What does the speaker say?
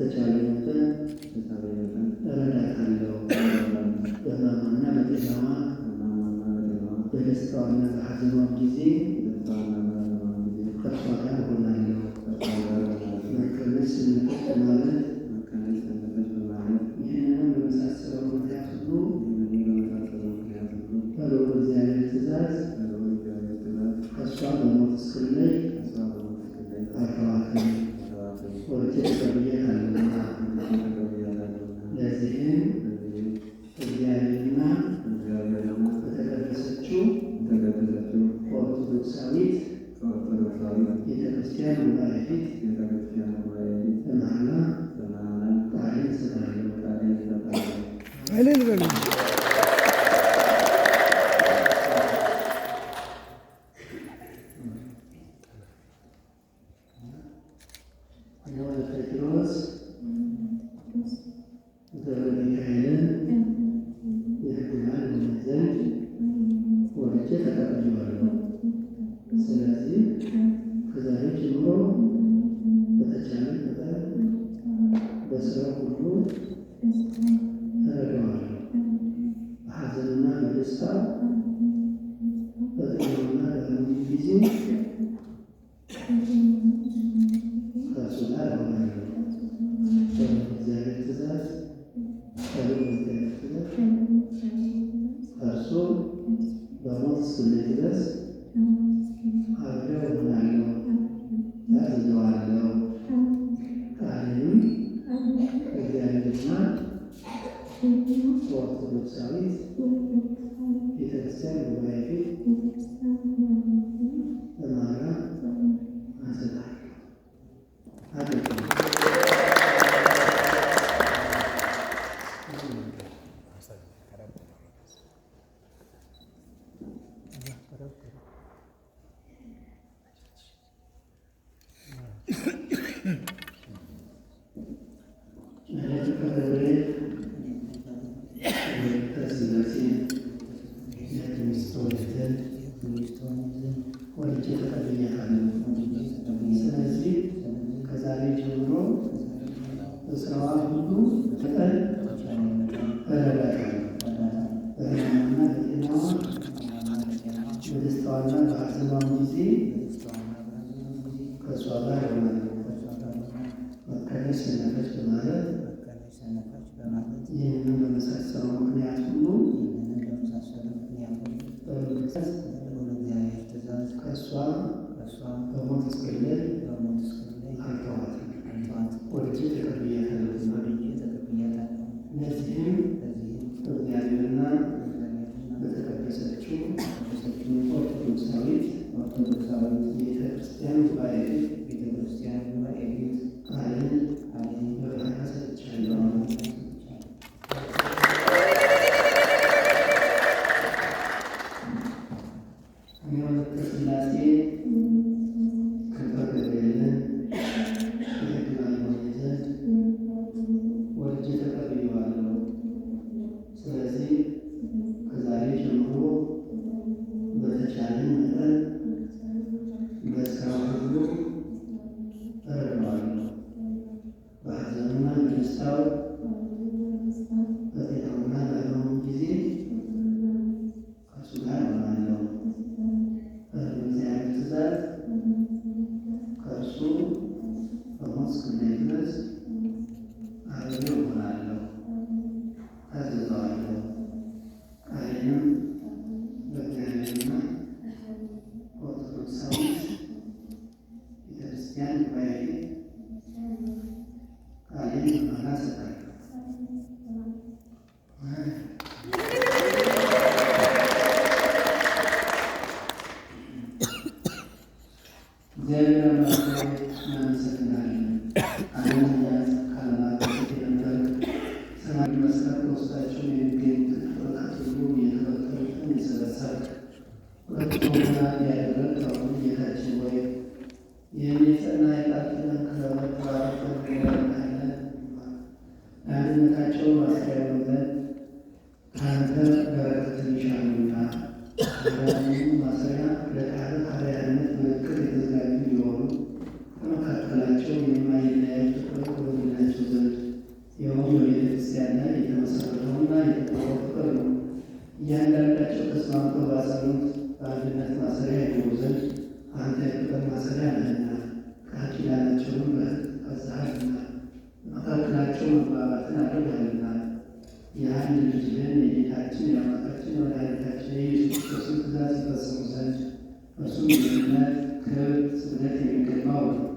በተቻለ መጠን እረዳታለሁ። በሕማሟና በጤናዋ በደስታዋና በሐዘኗም ጊዜ ከእርሷ ጋር እሆናለሁ። መቀነስ ስንፈት ማለት ይህንንም በመሳሰለው ምክንያት ሁሉ በልዑል እግዚአብሔር ትእዛዝ ከእሷ በሞት እስክለይ አልተዋትም፣ ወርጄ ተቀብያታለሁና። ለዚህም እግዚአብሔርና በተቀደሰችው ኦርቶዶክሳዊት ቤተክርስቲያን ጉባኤ ፊት በመሐላ ቃሌን እሰጣለሁ። ወደ ጴጥሮስ ገብረ ሚካኤልን የሕጉናን ዘንድ ወርጄ ተቀብያለሁ። ስለዚህ ከዛሬ ጀምሮ በተቻለ መጠን በስራው ሁሉ እረዳዋለሁ። በሐዘንና በደስታ በጤናውና በሕመሙ ጊዜ ከእርሱ ጋር እሆናለሁ። በእግዚአብሔር ትእዛዝ ከእርሱ በሞት እስክለይ ድረስ አብሬው እሆናለሁ፣ ታዝዘዋለሁ። ቃሌንም እግዚአብሔርና ኦርቶዶክሳዊት ቤተክርስቲያን ጉባኤ ፊት በመሐላ እሰጣለሁ። ወርጄ ተቀብያታለሁ። ስለዚህ ከዛሬ ጀምሮ በስራዋ ሁሉ መጠን እረዳታለሁ። በሕማሟና በጤናዋ በደስታዋና በሐዘኗም ጊዜ ከእሷ ጋር እሆናለሁ። መቀነስ ሰነፈች በማለት ይህንን በመሳሰለው ምክንያት ሁሉ ከእሷ በሞት እስክለይ አልተዋትም፣ ወርጄ ተቀብያታለሁና። ለዚህም በእግዚአብሔርና በተቀደሰችው ኦርቶዶክሳዊት ቤተክርስቲያን ጉባኤ ፊት ቃሌን በመሐላ ሰጥቻለሁ። ወለተ ሥላሴ ክንፈ ገብርኤልን የሕጉናን ዘንድ ወርጄ ተቀብያለሁ። ስለዚህ ከዛሬ ጀምሮ በተቻለኝ መጠን በስራው ሁሉ እረዳዋለሁ። በሐዘኑና በደስታው በጤናውና በሕመሙ ጊዜ ከእሱ ጋር እሆናለሁ። በእግዚአብሔር ትእዛዝ ከእርሱ በሞት እስክለይ ድረስ አብሬው እሆናለሁ፣ ታዝዘዋለሁ። ቃሌንም በእግዚአብሔርና ኦርቶዶክሳዊት ቤተክርስቲያን ጉባኤ ፊት ቃሌን በመሐላ እሰጣለሁ። እግዚአብሔር አምላክ እናመሰግናለን። ዓለምን ካለማት በፊት የነበርክ ሰማይ መስቀል በውስጣቸው የሚገኙትን ፍጥረታት ሁሉ የተፈጠሩትን የሰበሰብክ ሁለት ሆና ያደረግ አሁን ጌታችን ሆይ ይህን የጸና የቃል ኪዳን ክህነት ተባረከን እንባርካለን። ለአንድነታቸው ማሰሪያ ዘንድ ከአንተ በረከትን ይሻሉና ማሰሪያ ለቃል ሐዋርያነት ምልክት የተዘጋጁ የሆኑ ከመካከላቸው የማይለያዩ ፍቅር በሆነላቸው ፍቅር ነው። እያንዳንዳቸው ተስማምተው ባጸኑት በአንድነት ማሰሪያ ይኖሩ ዘንድ አንተ የፍቅር ማሰሪያ ነህና ቃል ኪዳናቸውን ፈጽመሃልና በመካከላቸው መግባባትን አድርገሃልና የአንድ ልጅህን የጌታችን የአምላካችን የመድኃኒታችን የኢየሱስ ክርስቶስን ትእዛዝ ይፈጽሙ ዘንድ እርሱም የእምነት ክብር፣ ስግደት የሚገባው ነው።